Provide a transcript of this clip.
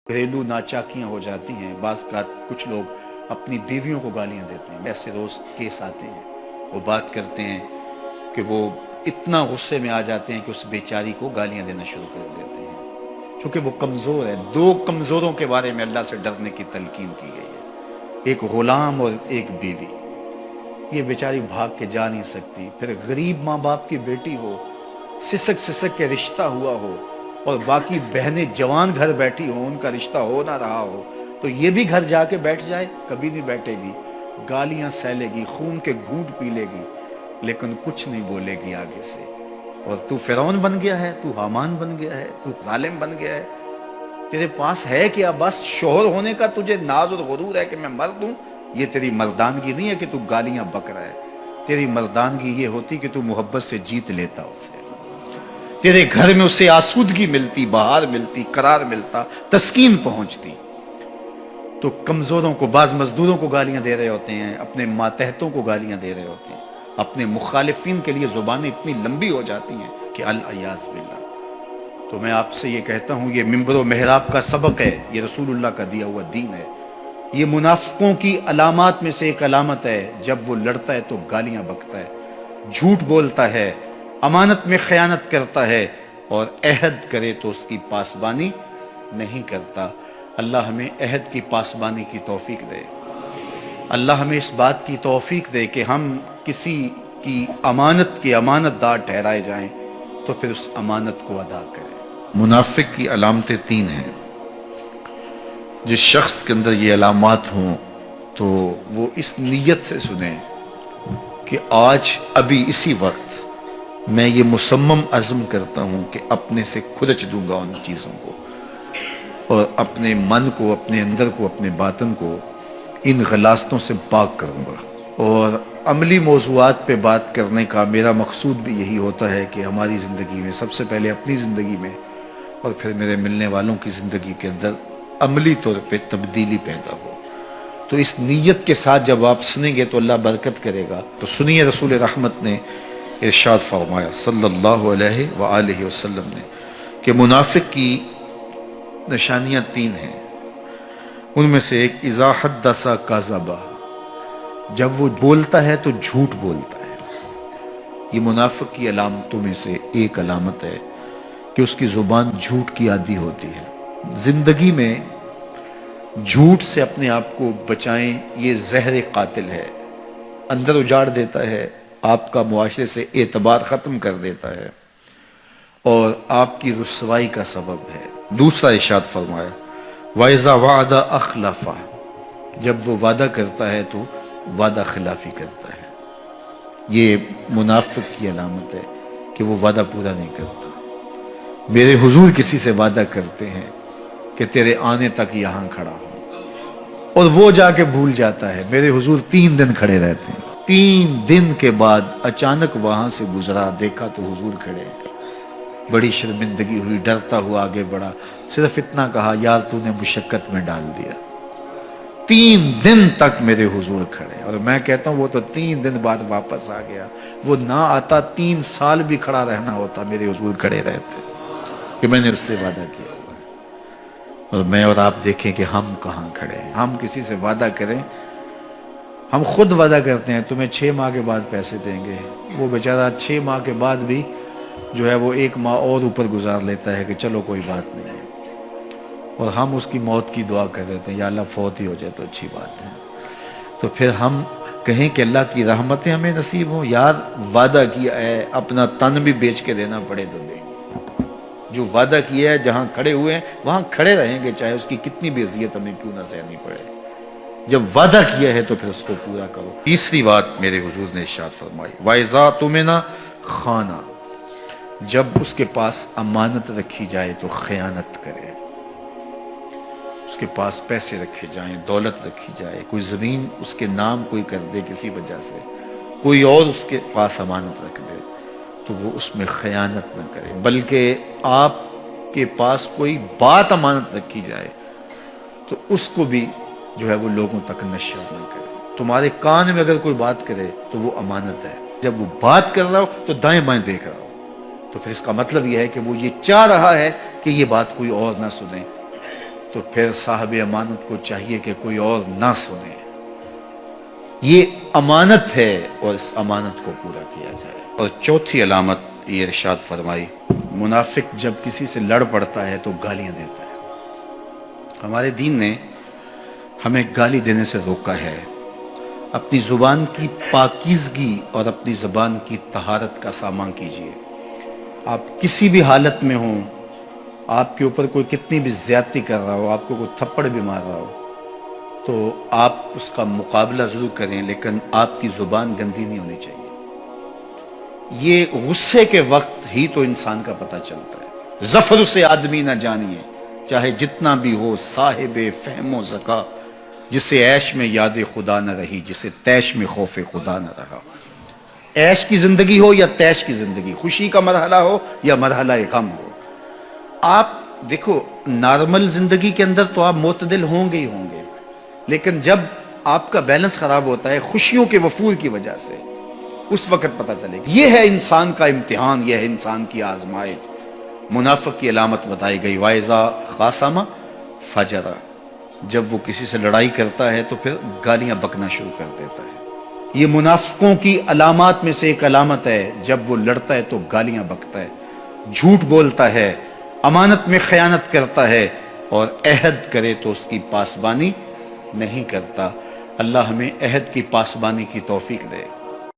گھریلو ناچاکیاں ہو جاتی ہیں، بعض کا کچھ لوگ اپنی بیویوں کو گالیاں دیتے ہیں، ایسے روز کیس آتے ہیں، وہ بات کرتے ہیں کہ وہ اتنا غصے میں آ جاتے ہیں کہ اس بیچاری کو گالیاں دینا شروع کر دیتے ہیں، چونکہ وہ کمزور ہے۔ دو کمزوروں کے بارے میں اللہ سے ڈرنے کی تلقین کی گئی ہے، ایک غلام اور ایک بیوی۔ یہ بیچاری بھاگ کے جا نہیں سکتی، پھر غریب ماں باپ کی بیٹی ہو، سسک سسک کے رشتہ ہوا ہو، اور باقی بہنیں جوان گھر بیٹھی ہوں، ان کا رشتہ ہو نہ رہا ہو، تو یہ بھی گھر جا کے بیٹھ جائے، کبھی نہیں بیٹھے گی، گالیاں سہلے گی، خون کے گھونٹ پی لے گی، لیکن کچھ نہیں بولے گی آگے سے۔ اور تو فرعون بن گیا ہے، تو حامان بن گیا ہے، تو ظالم بن گیا ہے، تیرے پاس ہے کیا؟ بس شوہر ہونے کا تجھے ناز اور غرور ہے کہ میں مرد ہوں؟ یہ تیری مردانگی نہیں ہے کہ تو گالیاں بک رہا ہے، تیری مردانگی یہ ہوتی کہ تو محبت سے جیت لیتا اسے، تیرے گھر میں اسے آسودگی ملتی، بہار ملتی، قرار ملتا، تسکین پہنچتی۔ تو کمزوروں کو، بعض مزدوروں کو گالیاں دے رہے ہوتے ہیں، اپنے ماتحتوں کو گالیاں دے رہے ہوتے ہیں، اپنے مخالفین کے لیے زبانیں اتنی لمبی ہو جاتی ہیں کہ العیاذ باللہ۔ تو میں آپ سے یہ کہتا ہوں، یہ منبر و محراب کا سبق ہے، یہ رسول اللہ کا دیا ہوا دین ہے۔ یہ منافقوں کی علامات میں سے ایک علامت ہے، جب وہ لڑتا ہے تو گالیاں بکتا ہے، جھوٹ بولتا ہے، امانت میں خیانت کرتا ہے، اور عہد کرے تو اس کی پاسبانی نہیں کرتا۔ اللہ ہمیں عہد کی پاسبانی کی توفیق دے۔ اللہ ہمیں اس بات کی توفیق دے کہ ہم کسی کی امانت کے امانت دار ٹھہرائے جائیں تو پھر اس امانت کو ادا کریں۔ منافق کی علامتیں تین ہیں۔ جس شخص کے اندر یہ علامات ہوں تو وہ اس نیت سے سنیں کہ آج ابھی اسی وقت میں یہ مصمم عزم کرتا ہوں کہ اپنے سے کھرچ دوں گا ان چیزوں کو، اور اپنے من کو، اپنے اندر کو، اپنے باطن کو ان غلاظتوں سے پاک کروں گا۔ اور عملی موضوعات پہ بات کرنے کا میرا مقصود بھی یہی ہوتا ہے کہ ہماری زندگی میں، سب سے پہلے اپنی زندگی میں اور پھر میرے ملنے والوں کی زندگی کے اندر عملی طور پہ تبدیلی پیدا ہو۔ تو اس نیت کے ساتھ جب آپ سنیں گے تو اللہ برکت کرے گا۔ تو سنیے، رسول رحمت نے ارشاد فرمایا صلی اللہ علیہ وآلہ وسلم نے کہ منافق کی نشانیاں تین ہیں، ان میں سے ایک اذا حدث کذب، جب وہ بولتا ہے تو جھوٹ بولتا ہے۔ یہ منافق کی علامتوں میں سے ایک علامت ہے کہ اس کی زبان جھوٹ کی عادی ہوتی ہے۔ زندگی میں جھوٹ سے اپنے آپ کو بچائیں، یہ زہر قاتل ہے، اندر اجاڑ دیتا ہے، آپ کا معاشرے سے اعتبار ختم کر دیتا ہے، اور آپ کی رسوائی کا سبب ہے۔ دوسرا ارشاد فرمایا وَإِذَا وَعَدَ أَخْلَفَ، جب وہ وعدہ کرتا ہے تو وعدہ خلافی کرتا ہے۔ یہ منافق کی علامت ہے کہ وہ وعدہ پورا نہیں کرتا۔ میرے حضور کسی سے وعدہ کرتے ہیں کہ تیرے آنے تک یہاں کھڑا ہوں، اور وہ جا کے بھول جاتا ہے۔ میرے حضور 3 دن کھڑے رہتے ہیں، 3 دن کے بعد اچانک وہاں سے گزرا، دیکھا تو حضور کھڑے، بڑی شرمندگی ہوئی، ڈرتا ہوا آگے بڑھا، صرف اتنا کہا یار تو نے مشقت میں ڈال دیا۔ 3 دن تک میرے حضور کھڑے، اور میں کہتا ہوں وہ تو 3 دن بعد واپس آ گیا، وہ نہ آتا 3 سال بھی کھڑا رہنا ہوتا، میرے حضور کھڑے رہتے کہ میں نے اس سے وعدہ کیا ہوا ہے۔ اور میں اور آپ دیکھیں کہ ہم کہاں کھڑے ہیں۔ ہم کسی سے وعدہ کریں، ہم خود وعدہ کرتے ہیں تمہیں 6 ماہ کے بعد پیسے دیں گے، وہ بیچارہ 6 ماہ کے بعد بھی جو ہے وہ 1 ماہ اور اوپر گزار لیتا ہے کہ چلو کوئی بات نہیں ہے، اور ہم اس کی موت کی دعا کر دیتے ہیں یا اللہ فوت ہی ہو جائے تو اچھی بات ہے۔ تو پھر ہم کہیں کہ اللہ کی رحمتیں ہمیں نصیب ہوں، یار وعدہ کیا ہے، اپنا تن بھی بیچ کے دینا پڑے تو دیں گے۔ جو وعدہ کیا ہے جہاں کھڑے ہوئے ہیں وہاں کھڑے رہیں گے، چاہے اس کی کتنی بھی اذیت ہمیں کیوں نہ سہنی پڑے۔ جب وعدہ کیا ہے تو پھر اس کو پورا کرو۔ تیسری بات میرے حضور نے ارشاد فرمائی وَإِذَا تُؤْمِنَ خَانَ، جب اس کے پاس امانت رکھی جائے تو خیانت کرے۔ اس کے پاس پیسے رکھے جائیں، دولت رکھی جائے، کوئی زمین اس کے نام کوئی کر دے کسی وجہ سے، کوئی اور اس کے پاس امانت رکھ دے تو وہ اس میں خیانت نہ کرے، بلکہ آپ کے پاس کوئی بات امانت رکھی جائے تو اس کو بھی جو ہے وہ لوگوں تک نشر نہ کرے۔ تمہارے کان میں اگر کوئی بات کرے تو وہ امانت ہے، جب وہ بات کر رہا ہو تو دائیں بائیں دیکھ رہا ہو، تو پھر اس کا مطلب یہ ہے کہ وہ یہ چاہ رہا ہے کہ یہ بات کوئی اور نہ سنے، تو پھر صاحب امانت کو چاہیے کہ کوئی اور نہ سنے. یہ امانت ہے اور اس امانت کو پورا کیا جائے. اور چوتھی علامت یہ ارشاد فرمائی، منافق جب کسی سے لڑ پڑتا ہے تو گالیاں دیتا ہے. ہمارے دین نے ہمیں گالی دینے سے روکا ہے. اپنی زبان کی پاکیزگی اور اپنی زبان کی طہارت کا سامان کیجیے. آپ کسی بھی حالت میں ہوں، آپ کے اوپر کوئی کتنی بھی زیادتی کر رہا ہو، آپ کو کوئی تھپڑ بھی مار رہا ہو، تو آپ اس کا مقابلہ ضرور کریں، لیکن آپ کی زبان گندی نہیں ہونی چاہیے. یہ غصے کے وقت ہی تو انسان کا پتہ چلتا ہے. ظفر سے آدمی نہ جانیے چاہے جتنا بھی ہو صاحب فہم و ذکا، جسے عیش میں یاد خدا نہ رہی، جسے تیش میں خوف خدا نہ رہا. عیش کی زندگی ہو یا تیش کی زندگی، خوشی کا مرحلہ ہو یا مرحلہ غم ہو، آپ دیکھو نارمل زندگی کے اندر تو آپ معتدل ہوں گے ہی ہوں گے، لیکن جب آپ کا بیلنس خراب ہوتا ہے خوشیوں کے وفور کی وجہ سے، اس وقت پتہ چلے گا. یہ ہے انسان کا امتحان، یہ ہے انسان کی آزمائش. منافق کی علامت بتائی گئی، وَإِذَا خَاصَمَ فَجَرَ، جب وہ کسی سے لڑائی کرتا ہے تو پھر گالیاں بکنا شروع کر دیتا ہے. یہ منافقوں کی علامات میں سے ایک علامت ہے، جب وہ لڑتا ہے تو گالیاں بکتا ہے، جھوٹ بولتا ہے، امانت میں خیانت کرتا ہے، اور عہد کرے تو اس کی پاسبانی نہیں کرتا. اللہ ہمیں عہد کی پاسبانی کی توفیق دے.